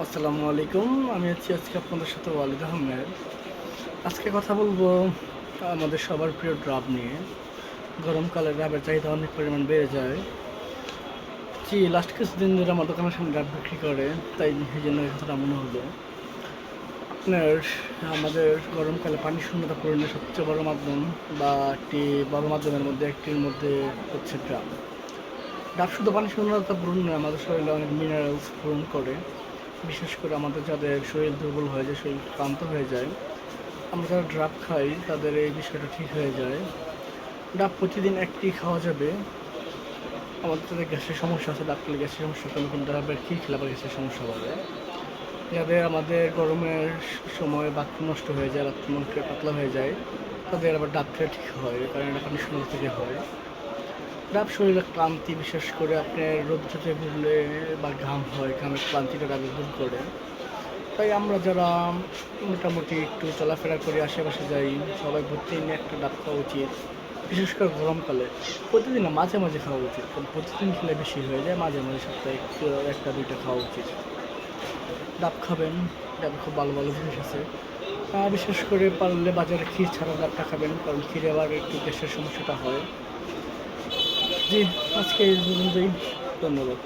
আসসালামু আলাইকুম। আমি আজকে আপনাদের সাথে ওয়ালিদ আহমেদ। আজকে কথা বলবো আমাদের সবার প্রিয় ডাব নিয়ে। গরমকালে ডাবের চাহিদা অনেক পরিমাণ বেড়ে যায়। লাস্ট কিছুদিন ধরে আমার দোকানের সামনে ডাব বিক্রি করে, তাই এই জন্য এই কথাটা মনে হলো। আপনার আমাদের গরমকালে পানি শূন্যতা পূরণের সবচেয়ে বড় মাধ্যম বা একটি বড় মাধ্যমের মধ্যে একটির মধ্যে হচ্ছে ডাব। ডাব শুধু পানি শূন্যতা পূরণ নয়, আমাদের শরীরে অনেক মিনারেলস পূরণ করে। বিশেষ করে আমাদের যাদের শরীর দুর্বল হয়ে যায়, শরীর ক্লান্ত হয়ে যায়, আমরা যারা ডাব খাই তাদের এই বিষয়টা ঠিক হয়ে যায়। ডাব প্রতিদিন একটি খাওয়া যাবে। আমাদের যাদের গ্যাসের সমস্যা আছে, ডাব খেলে গ্যাসের সমস্যা কমে, কিন্তু ডাবের ক্ষীর খেলে আবার গ্যাসের সমস্যা বাড়ে। যাদের আমাদের গরমের সময় বাথরুম নষ্ট হয়ে যায়, বাথরুম পাতলা হয়ে যায়, তাদের আবার ডাব খেলে ঠিক হয়, কারণ এটা পানি শূন্য থেকে হয়। ডাব শরীরের ক্লান্তি, বিশেষ করে আপনার রৌদ্রতে ঘুরলে বা ঘাম হয়, ঘামের ক্লান্তিটা ডাবে দূর করে। তাই আমরা যারা মোটামুটি একটু চলাফেরা করি, আশেপাশে যাই, সবাই প্রতিদিন একটা ডাব খাওয়া উচিত। বিশেষ করে গরমকালে প্রতিদিন না, মাঝে মাঝে খাওয়া উচিত, কারণ প্রতিদিন খেলে বেশি হয়ে যায়। মাঝে মাঝে সপ্তাহে একটু একটা দুইটা খাওয়া উচিত। ডাব খাবেন, ডাবে খুব ভালো ভালো জিনিস আছে। বিশেষ করে পারলে বাজারে ক্ষীর ছাড়া ডাবটা খাবেন, কারণ ক্ষীরে আবার একটু গ্যাসের সমস্যাটা হয়। জি, আজকে এই পর্যন্তই। ধন্যবাদ।